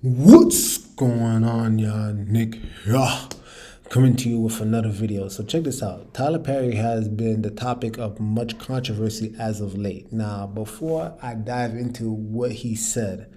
What's going on, y'all? Nick here, coming to you with another video. So check this out. Tyler Perry has been the topic of much controversy as of late. Now, before I dive into what he said,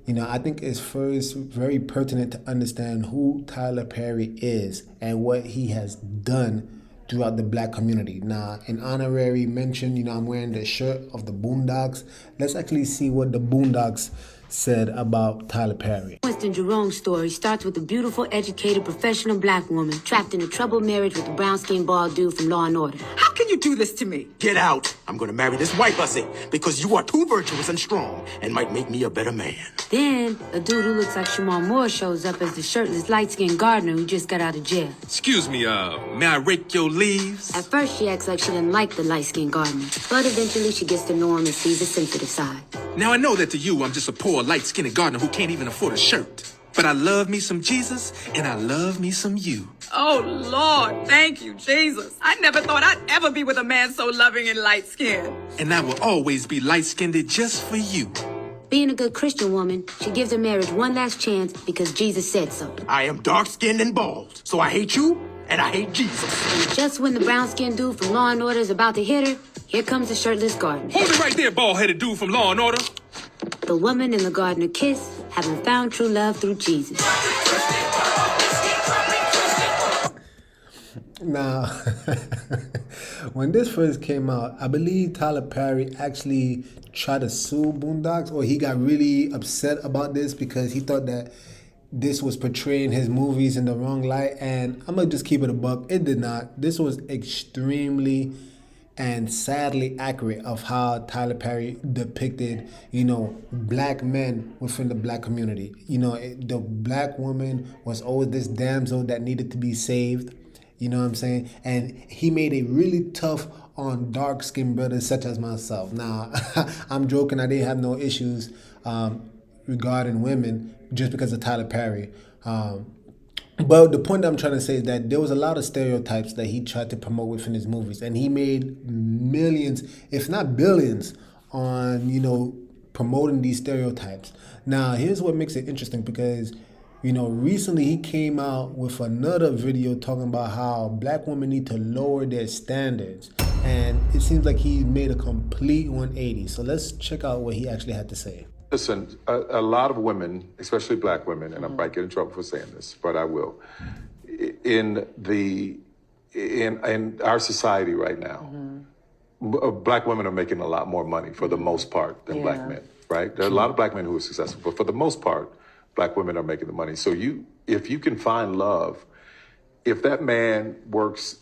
I think it's first very pertinent to understand who Tyler Perry is and what he has done throughout the black community. Now, in honorary mention, I'm wearing the shirt of the Boondocks. Let's actually see what the Boondocks said about Tyler Perry. Winston Jerome's story starts with a beautiful, educated, professional black woman trapped in a troubled marriage with a brown-skinned bald dude from Law & Order. How can you do this to me? Get out. I'm going to marry this white hussy because you are too virtuous and strong and might make me a better man. Then, a dude who looks like Shamar Moore shows up as the shirtless, light-skinned gardener who just got out of jail. Excuse me, may I rake your leaves? At first, she acts like she didn't like the light-skinned gardener, but eventually she gets to know him and sees the sensitive side. Now, I know that to you, I'm just a poor, light-skinned gardener who can't even afford a shirt. But I love me some Jesus, and I love me some you. Oh, Lord, thank you, Jesus. I never thought I'd ever be with a man so loving and light-skinned. And I will always be light-skinned just for you. Being a good Christian woman, she gives her marriage one last chance because Jesus said so. I am dark-skinned and bald, so I hate you, and I hate Jesus. And just when the brown-skinned dude from Law & Order is about to hit her, here comes the shirtless gardener. Hold it right there, bald-headed dude from Law & Order. The woman and the gardener kiss, having found true love through Jesus. Now, when this first came out, I believe Tyler Perry actually tried to sue Boondocks, or he got really upset about this because he thought that this was portraying his movies in the wrong light. And I'm going to just keep it a buck. It did not. This was extremely and sadly accurate of how Tyler Perry depicted, black men within the black community. The black woman was always this damsel that needed to be saved. You know what I'm saying? And he made it really tough on dark-skinned brothers such as myself. Now, I'm joking. I didn't have no issues regarding women just because of Tyler Perry. But the point I'm trying to say is that there was a lot of stereotypes that he tried to promote within his movies. And he made millions, if not billions, on, promoting these stereotypes. Now, here's what makes it interesting because, recently he came out with another video talking about how black women need to lower their standards. And it seems like he made a complete 180. So let's check out what he actually had to say. Listen, a lot of women, especially black women, and I might get in trouble for saying this, but I will. In our society right now, black women are making a lot more money for the most part than black men, right? There are a lot of black men who are successful, but for the most part, black women are making the money. So if you can find love, if that man works,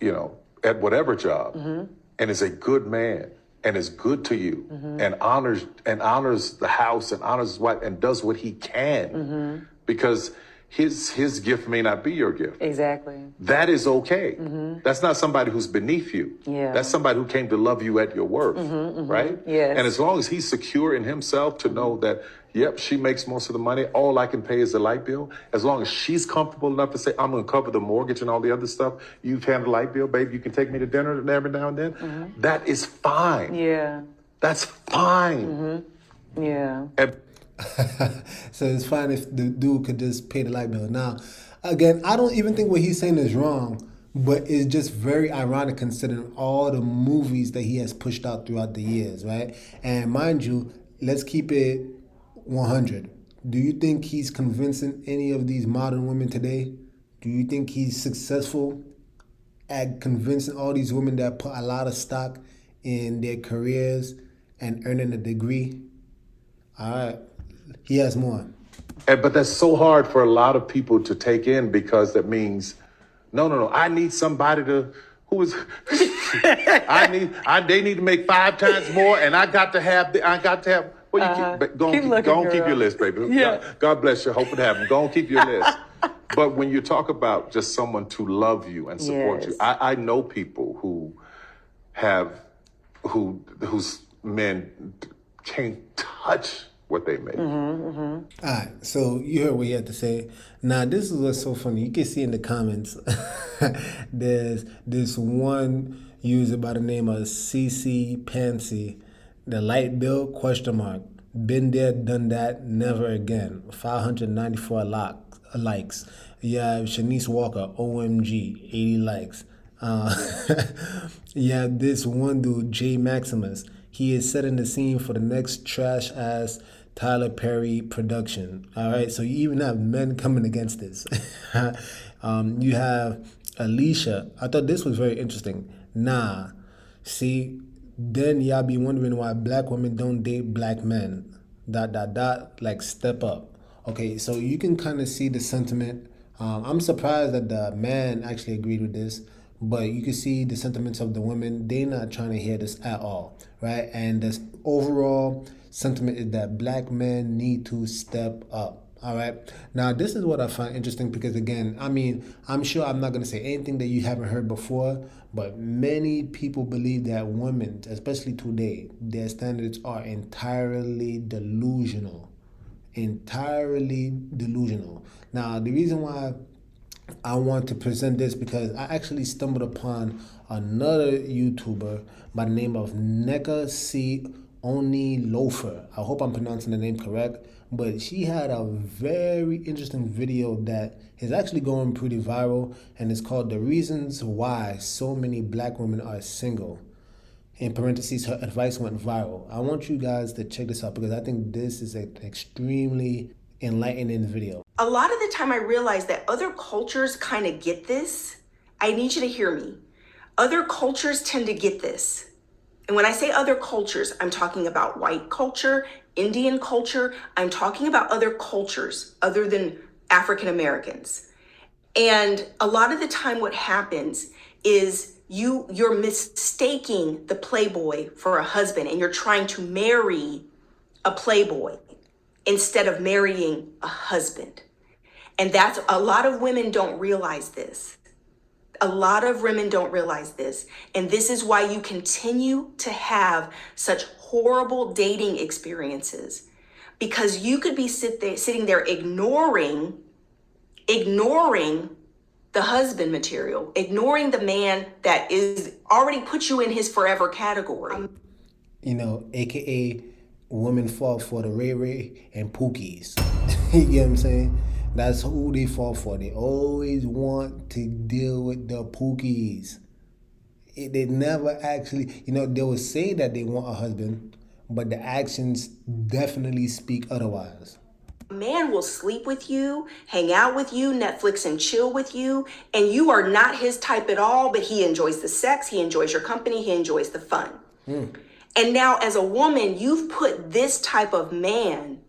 at whatever job and is a good man, and is good to you, and honors the house and honors his wife and does what he can, because his gift may not be your gift. Exactly. That is okay. That's not somebody who's beneath you. Yeah. That's somebody who came to love you at your worth, right? Yes. And as long as he's secure in himself to know that, yep, she makes most of the money, all I can pay is the light bill, as long as she's comfortable enough to say, I'm going to cover the mortgage and all the other stuff, you've handled the light bill, babe, you can take me to dinner every now and then, that is fine. Yeah. That's fine. Yeah. And So it's fine if the dude could just pay the light bill. Now, again, I don't even think what he's saying is wrong, but it's just very ironic considering all the movies that he has pushed out throughout the years, right? And mind you, let's keep it 100. Do you think he's convincing any of these modern women today? Do you think he's successful at convincing all these women that put a lot of stock in their careers and earning a degree? All right, he has more. but that's so hard for a lot of people to take in, because that means, no, I need somebody who is, they need to make 5 times more, and I got to have, well, go on, keep your list, baby. Yeah. God bless you, hope it happens. Go on, keep your list. But when you talk about just someone to love you and support you, I know people whose men can't touch what they make. All right, so you heard what he had to say. Now, this is what's so funny. You can see in the comments, there's this one user by the name of CC Pansy, the light bill, question mark. Been there, done that, never again. 594 likes. You have Shanice Walker, OMG, 80 likes. You have this one dude, Jay Maximus. He is setting the scene for the next trash ass Tyler Perry production. All right, so you even have men coming against this. You have Alicia. I thought this was very interesting. Nah, see, then y'all be wondering why black women don't date black men. ... Like step up. Okay, so you can kind of see the sentiment. I'm surprised that the man actually agreed with this, but you can see the sentiments of the women. They're not trying to hear this at all, right? And the overall sentiment is that black men need to step up. All right. Now, this is what I find interesting because, again, I mean, I'm sure I'm not going to say anything that you haven't heard before, but many people believe that women, especially today, their standards are entirely delusional. Entirely delusional. Now, the reason why I want to present this because I actually stumbled upon another YouTuber by the name of Neka C. Oni Loafer. I hope I'm pronouncing the name correct, but she had a very interesting video that is actually going pretty viral, and it's called The Reasons Why So Many Black Women Are Single. In parentheses, her advice went viral. I want you guys to check this out because I think this is an extremely enlightening video. A lot of the time I realize that other cultures kind of get this. I need you to hear me. Other cultures tend to get this. And when I say other cultures, I'm talking about white culture, Indian culture. I'm talking about other cultures other than African Americans. And a lot of the time what happens is you're mistaking the playboy for a husband and you're trying to marry a playboy instead of marrying a husband. And that's a lot of women don't realize this. A lot of women don't realize this. And this is why you continue to have such horrible dating experiences, because you could be sitting there ignoring the husband material, ignoring the man that is already put you in his forever category. You know, AKA women fall for the Ray Ray and Pookies. You get what I'm saying? That's who they fall for. They always want to deal with the Pookies. They never actually, you know, they will say that they want a husband, but the actions definitely speak otherwise. A man will sleep with you, hang out with you, Netflix and chill with you, and you are not his type at all, but he enjoys the sex, he enjoys your company, he enjoys the fun. And now as a woman, you've put this type of man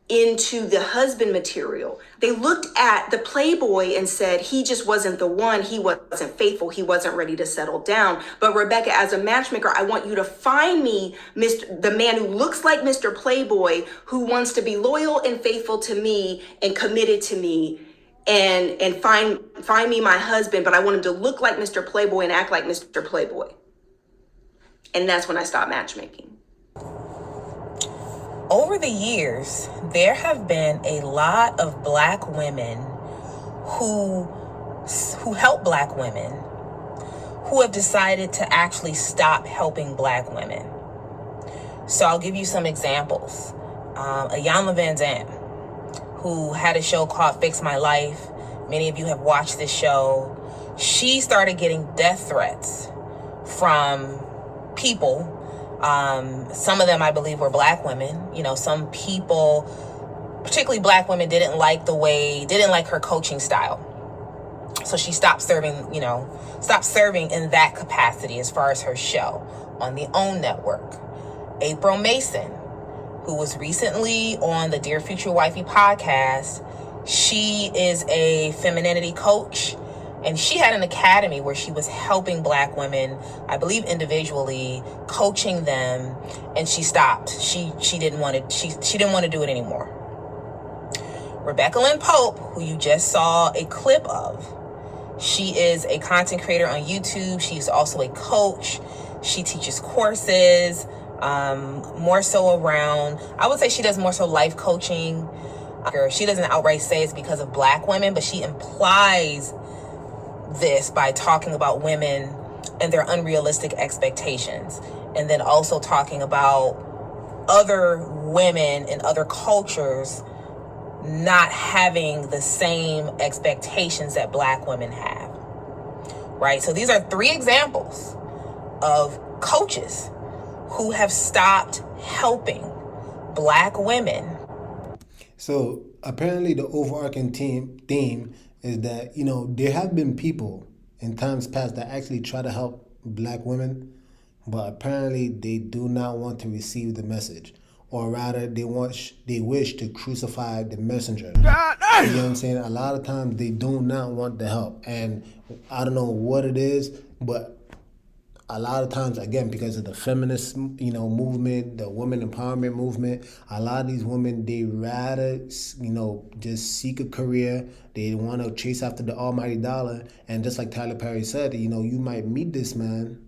into the husband material. They looked at the playboy and said, he just wasn't the one, he wasn't faithful, he wasn't ready to settle down. But Rebecca, as a matchmaker, I want you to find me the man who looks like Mr. Playboy, who wants to be loyal and faithful to me and committed to me, and find me my husband, but I want him to look like Mr. Playboy and act like Mr. Playboy. And that's when I stopped matchmaking. Over the years, there have been a lot of black women who help black women who have decided to actually stop helping black women. So I'll give you some examples. Iyanla Vanzant, who had a show called Fix My Life. Many of you have watched this show. She started getting death threats from people. Some of them, I believe, were black women. You know, some people, particularly black women, didn't like her coaching style. So she stopped serving in that capacity as far as her show on the OWN network. April Mason, who was recently on the Dear Future Wifey podcast, she is a femininity coach. And she had an academy where she was helping black women, I believe individually, coaching them, and she stopped. She didn't want to do it anymore. Rebecca Lynn Pope, who you just saw a clip of, she is a content creator on YouTube. She's also a coach. She teaches courses, more so around, I would say she does more so life coaching. She doesn't outright say it's because of black women, but she implies this by talking about women and their unrealistic expectations, and then also talking about other women in other cultures not having the same expectations that Black women have, right? So these are 3 examples of coaches who have stopped helping Black women. So apparently the overarching theme is that, there have been people in times past that actually try to help Black women, but apparently they do not want to receive the message. Or rather, they wish to crucify the messenger. You know what I'm saying? A lot of times they do not want the help. And I don't know what it is, but a lot of times, again, because of the feminist, movement, the women empowerment movement, a lot of these women, they rather, just seek a career. They want to chase after the almighty dollar. And just like Tyler Perry said, you might meet this man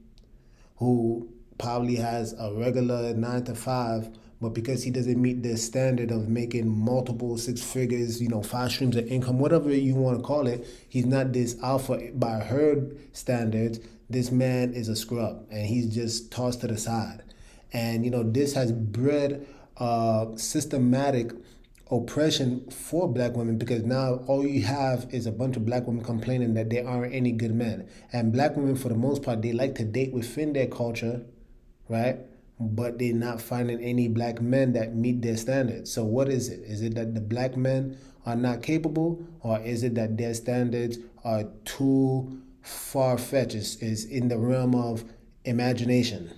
who probably has a regular 9 to 5, but because he doesn't meet the standard of making multiple 6 figures, 5 streams of income, whatever you want to call it, he's not this alpha by her standards. This man is a scrub, and he's just tossed to the side. And, this has bred systematic oppression for Black women, because now all you have is a bunch of Black women complaining that there aren't any good men. And Black women, for the most part, they like to date within their culture, right? But they're not finding any Black men that meet their standards. So what is it? Is it that the Black men are not capable, or is it that their standards are too far-fetched? Is in the realm of imagination?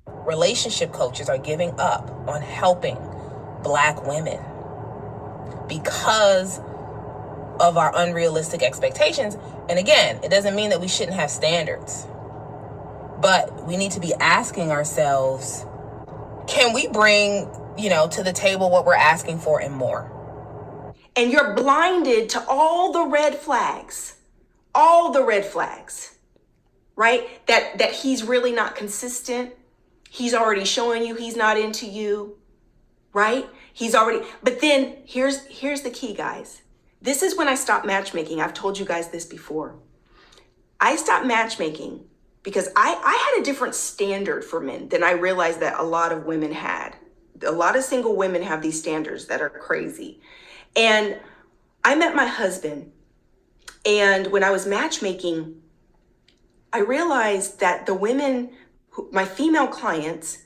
Relationship coaches are giving up on helping Black women because of our unrealistic expectations. And again, it doesn't mean that we shouldn't have standards, but we need to be asking ourselves, can we bring, to the table what we're asking for and more? And you're blinded to all the red flags, right? That he's really not consistent. He's already showing you he's not into you, right? But then here's the key, guys. This is when I stopped matchmaking. I've told you guys this before. I stopped matchmaking because I had a different standard for men than I realized that a lot of women had. A lot of single women have these standards that are crazy. And I met my husband, and when I was matchmaking, I realized that the women, my female clients,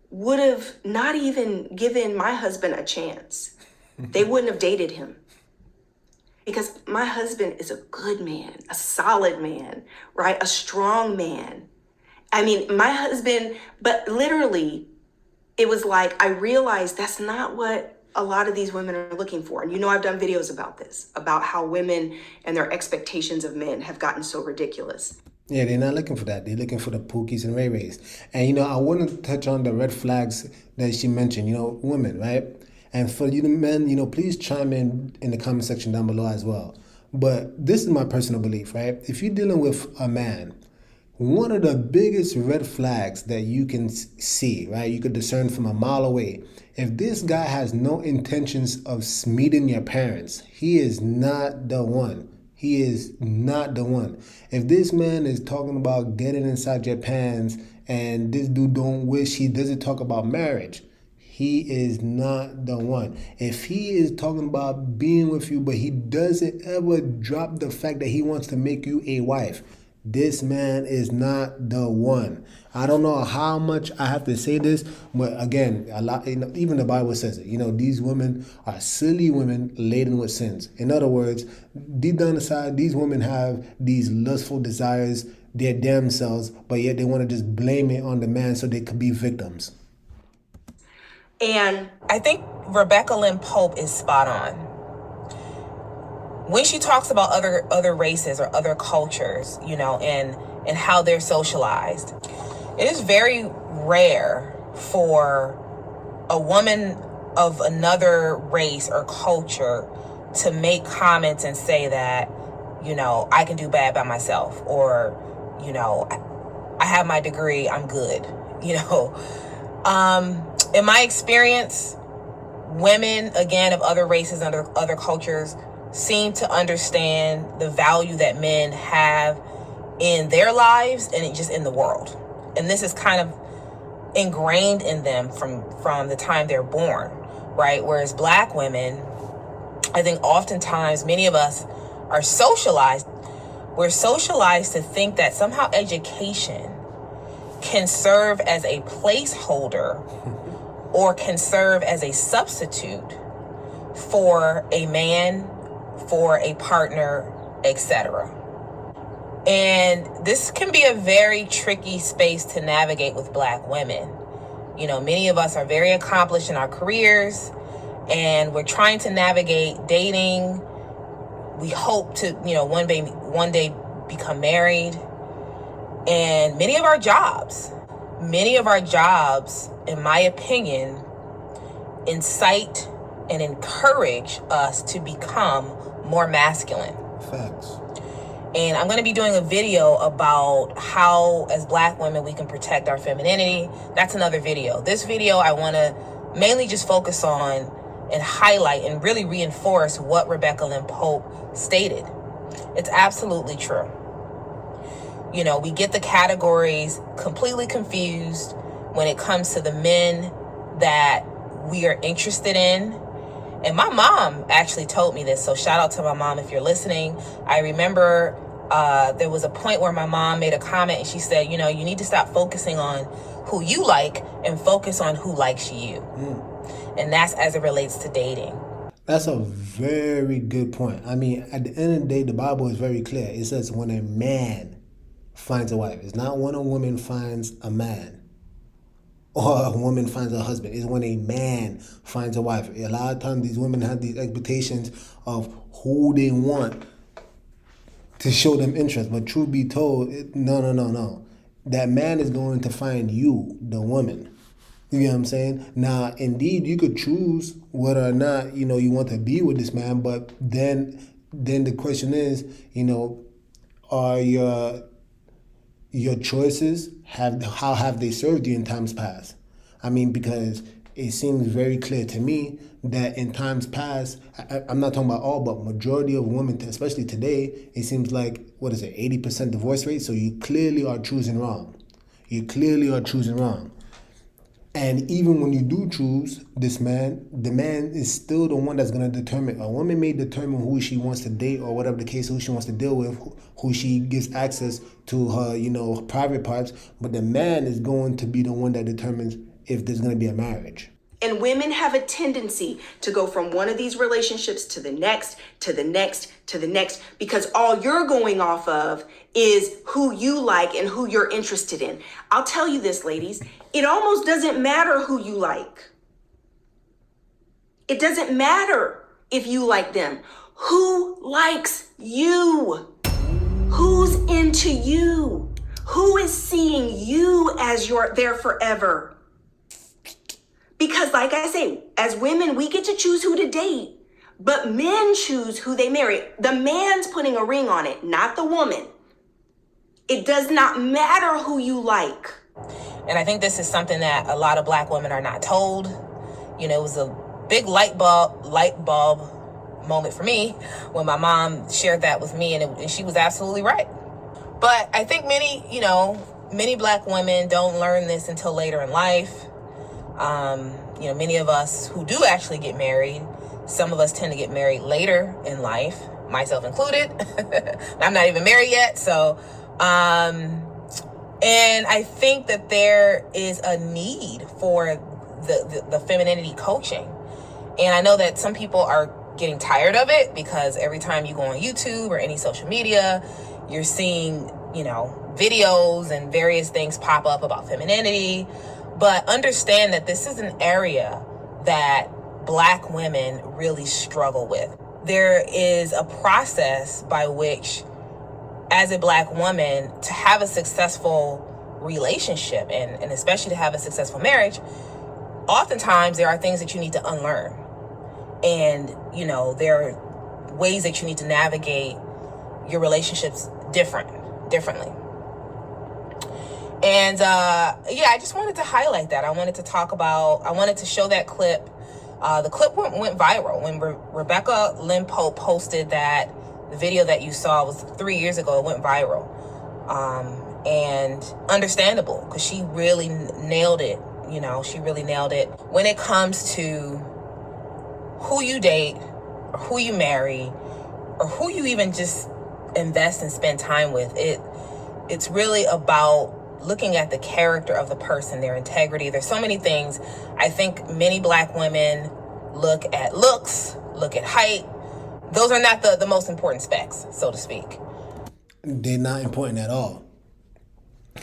would have not even given my husband a chance. They wouldn't have dated him. Because my husband is a good man, a solid man, right? A strong man. I mean, my husband, but literally, it was like I realized that's not what a lot of these women are looking for. And I've done videos about this, about how women and their expectations of men have gotten so ridiculous. Yeah, they're not looking for that. They're looking for the Pookies and Ray Rays. And, I want to touch on the red flags that she mentioned, women, right? And for you men, please chime in the comment section down below as well. But this is my personal belief, right? If you're dealing with a man, one of the biggest red flags that you can see, right? You could discern from a mile away. If this guy has no intentions of meeting your parents, he is not the one. He is not the one. If this man is talking about getting inside your pants and this dude he doesn't talk about marriage, he is not the one. If he is talking about being with you, but he doesn't ever drop the fact that he wants to make you a wife, this man is not the one. I don't know how much I have to say this, but again, a lot, even the Bible says it. These women are silly women laden with sins. In other words, deep down inside, these women have these lustful desires, their damn selves, but yet they want to just blame it on the man so they could be victims. And I think Rebecca Lynn Pope is spot on. When she talks about other races or other cultures, and how they're socialized, it is very rare for a woman of another race or culture to make comments and say that, I can do bad by myself, or, I have my degree, I'm good, In my experience, women, again, of other races and other cultures seem to understand the value that men have in their lives and just in the world. And this is kind of ingrained in them from the time they're born, right? Whereas black women, I think oftentimes many of us are socialized. We're socialized to think that somehow education can serve as a placeholder or can serve as a substitute for a man, for a partner, etc. And this can be a very tricky space to navigate with black women. You know, many of us are very accomplished in our careers and we're trying to navigate dating. We hope to, one day become married. And many of our jobs, in my opinion, incite and encourage us to become more masculine. Facts. And I'm going to be doing a video about how, as black women, we can protect our femininity. That's another video. This video, I want to mainly just focus on and highlight and really reinforce what Rebecca Lynn Pope stated. It's absolutely true. You know, we get the categories completely confused when it comes to the men that we are interested in. And my mom actually told me this, so shout out to my mom if you're listening. I remember there was a point where my mom made a comment and she said, you need to stop focusing on who you like and focus on who likes you. And that's as it relates to dating. That's a very good point. I mean, at the end of the day, the Bible is very clear. It says when a man finds a wife. It's not when a woman finds a man or a woman finds a husband. It's when a man finds a wife. A lot of times these women have these expectations of who they want to show them interest. But truth be told, no. That man is going to find you, the woman. You know what I'm saying? Now, indeed, you could choose whether or not, you want to be with this man. But then the question is, are your choices, how have they served you in times past? I mean, because it seems very clear to me that in times past, I'm not talking about all, but majority of women, especially today, it seems like, 80% divorce rate? So you clearly are choosing wrong. And even when you do choose this man, the man is still the one that's going to determine. A woman may determine who she wants to date or whatever the case, who she wants to deal with, who she gives access to her, private parts. But the man is going to be the one that determines if there's going to be a marriage. And women have a tendency to go from one of these relationships to the next, to the next, to the next, because all you're going off of is who you like and who you're interested in. I'll tell you this, ladies, it almost doesn't matter who you like. It doesn't matter if you like them. Who likes you? Who's into you? Who is seeing you as you're there forever? Because like I say, as women, we get to choose who to date, but men choose who they marry. The man's putting a ring on it, not the woman. It does not matter who you like. And I think this is something that a lot of black women are not told. It was a big light bulb moment for me when my mom shared that with me, and she was absolutely right. But I think many black women don't learn this until later in life. Many of us who do actually get married, some of us tend to get married later in life, myself included. I'm not even married yet. So, and I think that there is a need for the femininity coaching. And I know that some people are getting tired of it because every time you go on YouTube or any social media, you're seeing, videos and various things pop up about femininity. But understand that this is an area that black women really struggle with. There is a process by which, as a black woman, to have a successful relationship and especially to have a successful marriage, oftentimes there are things that you need to unlearn. And, there are ways that you need to navigate your relationships differently. And I just wanted to highlight that. I wanted to show that clip. The clip went viral when Rebecca Lynn Pope posted that. The video that you saw was 3 years ago. It went viral. and understandable, because she really nailed it. You know, she really nailed it. When it comes to who you date, or who you marry, or who you even just invest and spend time with, it's really about looking at the character of the person, their integrity. There's so many things. I think many Black women look at looks, look at height. Those are not the most important specs, so to speak. They're not important at all.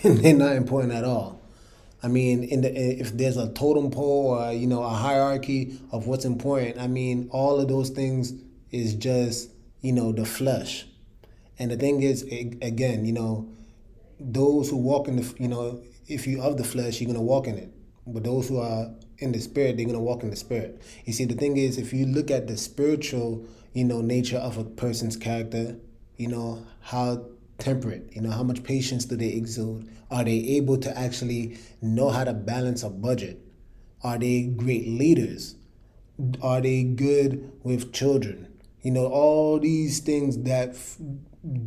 They're not important at all. I mean, if there's a totem pole or, you know, a hierarchy of what's important, I mean, all of those things is just, you know, the flesh. And the thing is, again, you know, those who walk in the, you know, if you of the flesh, you're going to walk in it. But those who are in the spirit, they're going to walk in the spirit. You see, the thing is, if you look at the spiritual, you know, nature of a person's character, you know, how temperate, you know, how much patience do they exude? Are they able to actually know how to balance a budget? Are they great leaders? Are they good with children? You know, all these things that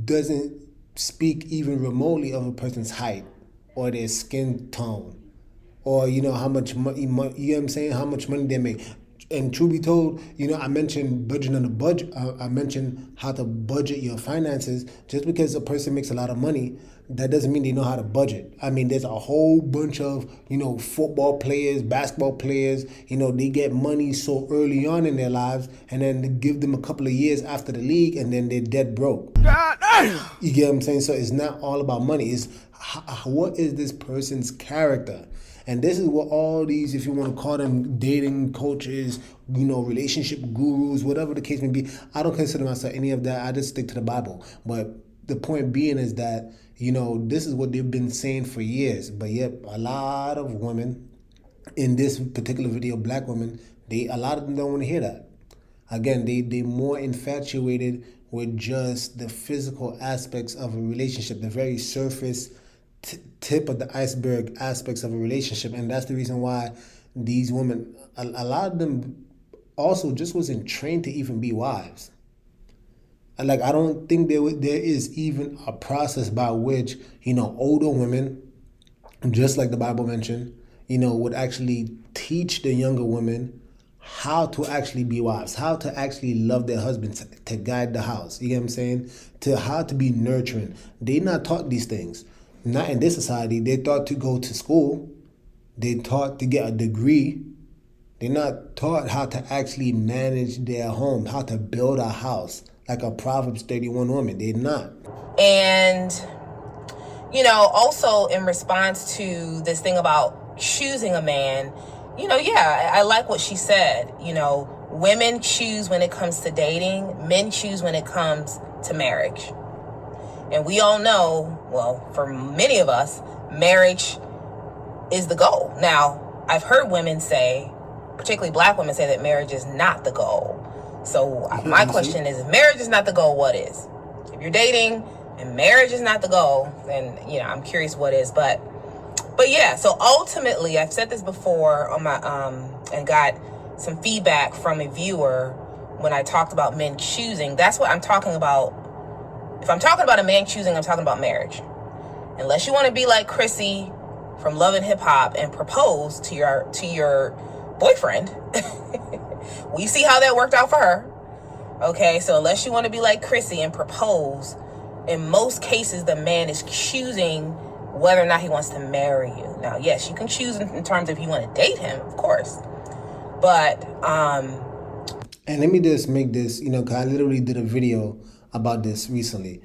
doesn't speak even remotely of a person's height or their skin tone, or, you know, how much money, you know what I'm saying, how much money they make. And truth be told, you know, I mentioned budget on the budget. I mentioned how to budget your finances. Just because a person makes a lot of money, that doesn't mean they know how to budget. I mean, there's a whole bunch of, you know, football players, basketball players, you know, they get money so early on in their lives, and then they give them a couple of years after the league, and then they're dead broke. You get what I'm saying? So it's not all about money. It's what is this person's character? And this is what all these, if you want to call them dating coaches, you know, relationship gurus, whatever the case may be, I don't consider myself any of that. I just stick to the Bible. But the point being is that, you know, this is what they've been saying for years. But yet a lot of women in this particular video, Black women, a lot of them don't want to hear that. Again, they more infatuated with just the physical aspects of a relationship, the very surface tip of the iceberg aspects of a relationship. And that's the reason why these women, a lot of them also just wasn't trained to even be wives. Like, I don't think there is even a process by which, you know, older women, just like the Bible mentioned, you know, would actually teach the younger women how to actually be wives, how to actually love their husbands, to guide the house. You get what I'm saying? To how to be nurturing. They're not taught these things. Not in this society. They're taught to go to school. They're taught to get a degree. They're not taught how to actually manage their home, how to build a house like a Proverbs 31 woman. They're not. And, you know, also in response to this thing about choosing a man, you know, yeah, I like what she said. You know, women choose when it comes to dating. Men choose when it comes to marriage. And we all know, well, for many of us, marriage is the goal. Now, I've heard women say, particularly Black women, say that marriage is not the goal. So my question is, if marriage is not the goal, what is? If you're dating and marriage is not the goal, then, you know, I'm curious what is. But yeah, so ultimately, I've said this before on my and got some feedback from a viewer when I talked about men choosing. That's what I'm talking about. If I'm talking about a man choosing, I'm talking about marriage. Unless you want to be like Chrissy from Love and Hip Hop and propose to your boyfriend. We see how that worked out for her. Okay, so unless you want to be like Chrissy and propose, in most cases the man is choosing whether or not he wants to marry you. Now, yes, you can choose in terms of if you want to date him, of course. But and let me just make this, you know, because I literally did a video about this recently.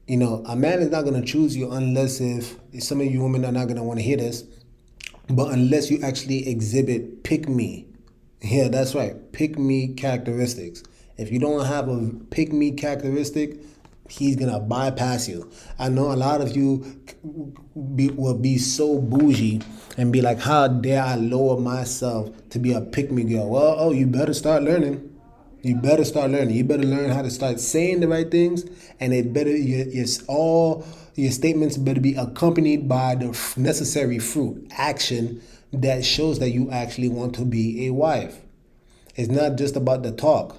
You know, a man is not going to choose you unless, if some of you women are not going to want to hear this, but unless you actually exhibit pick me. Yeah, that's right, pick me characteristics. If you don't have a pick me characteristic, he's going to bypass you. I know a lot of you will be so bougie and be like, how dare I lower myself to be a pick me girl? Well, you better start learning. You better start learning. You better learn how to start saying the right things, and it better all your statements better be accompanied by the necessary fruit, action that shows that you actually want to be a wife. It's not just about the talk.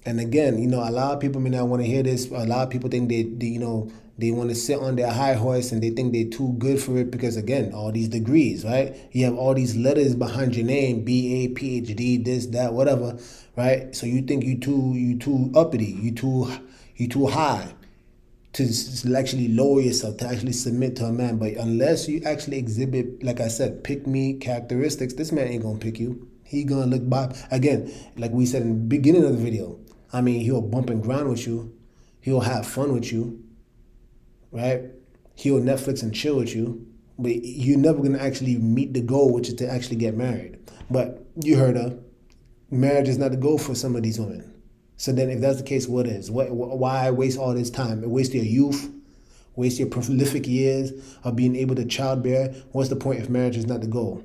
And again, you know, a lot of people may not want to hear this. A lot of people think they you know, They want to sit on their high horse and they think they're too good for it because, again, all these degrees, right? You have all these letters behind your name, BA, PhD, this, that, whatever, right? So you think you too uppity, you too high to actually lower yourself, to actually submit to a man. But unless you actually exhibit, like I said, pick me characteristics, this man ain't gonna pick you. He gonna look by, again, like we said in the beginning of the video, I mean, he'll bump and grind with you. He'll have fun with you, right? He'll Netflix and chill with you, but you're never gonna actually meet the goal, which is to actually get married. But you heard her, marriage is not the goal for some of these women. So then if that's the case, what is? Why waste all this time? Waste your youth, waste your prolific years of being able to childbear. What's the point if marriage is not the goal?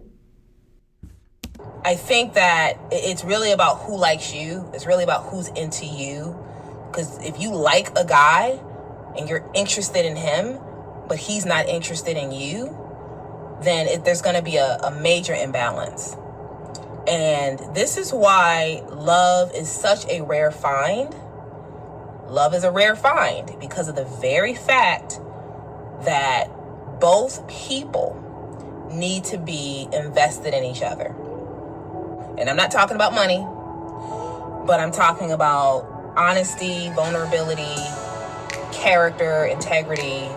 I think that it's really about who likes you. It's really about who's into you. Because if you like a guy and you're interested in him, but he's not interested in you, then there's going to be a major imbalance. And this is why love is such a rare find. Love is a rare find because of the very fact that both people need to be invested in each other. And I'm not talking about money, but I'm talking about honesty, vulnerability, character, integrity,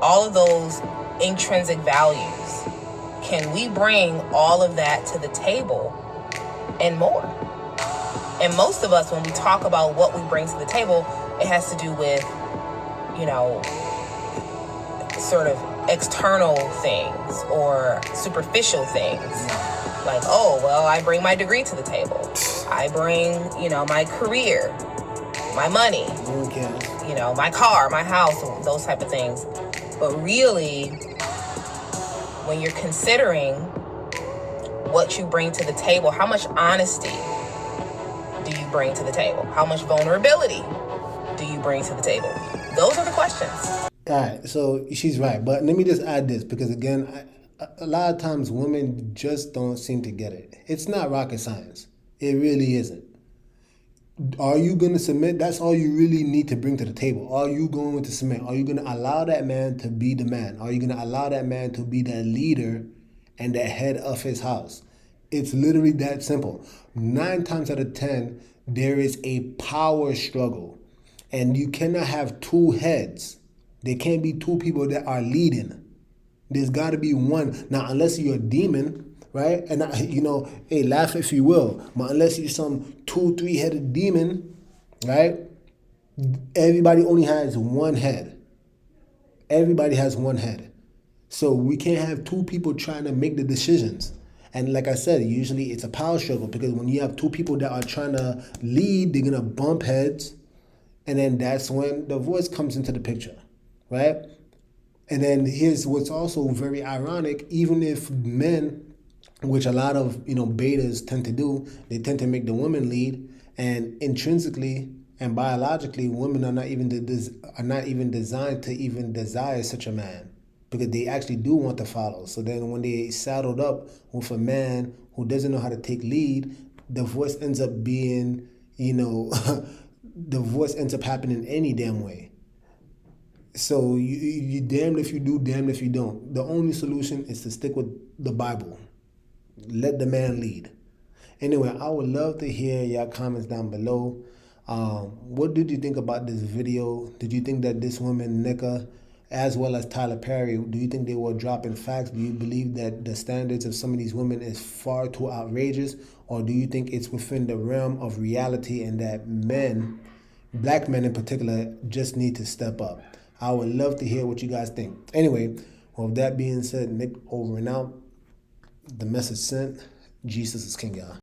all of those intrinsic values. Can we bring all of that to the table and more? And most of us, when we talk about what we bring to the table, it has to do with, sort of external things or superficial things. Like, oh, well, I bring my degree to the table. I bring, my career, my money, my car, my house, those type of things. But really, when you're considering what you bring to the table, how much honesty do you bring to the table? How much vulnerability do you bring to the table? Those are the questions. All right, so she's right. But let me just add this, because again, a lot of times women just don't seem to get it. It's not rocket science. It really isn't. Are you going to submit? That's all you really need to bring to the table. Are you going to submit? Are you going to allow that man to be the man? Are you going to allow that man to be the leader and the head of his house? It's literally that simple. 9 times out of 10, there is a power struggle. And you cannot have 2 heads. There can't be 2 people that are leading. There's got to be one. Now, unless you're a demon, right? And, hey, laugh if you will. But unless you're some 2-3-headed demon, right? Everybody only has one head. Everybody has one head. So we can't have 2 people trying to make the decisions. And like I said, usually it's a power struggle, because when you have 2 people that are trying to lead, they're going to bump heads. And then that's when the voice comes into the picture, right? And then here's what's also very ironic. Even if men, which a lot of betas tend to do, they tend to make the women lead, and intrinsically and biologically, women are not even designed to even desire such a man, because they actually do want to follow. So then when they saddled up with a man who doesn't know how to take lead, the voice ends up being, the voice ends up happening any damn way. So you damned if you do, damned if you don't. The only solution is to stick with the Bible. Let the man lead. Anyway, I would love to hear your comments down below. What did you think about this video? Did you think that this woman, Nika, as well as Tyler Perry, do you think they were dropping facts? Do you believe that the standards of some of these women is far too outrageous? Or do you think it's within the realm of reality and that men, black men in particular, just need to step up? I would love to hear what you guys think. Anyway, with that being said, Nick over and out. The message sent. Jesus is King, y'all.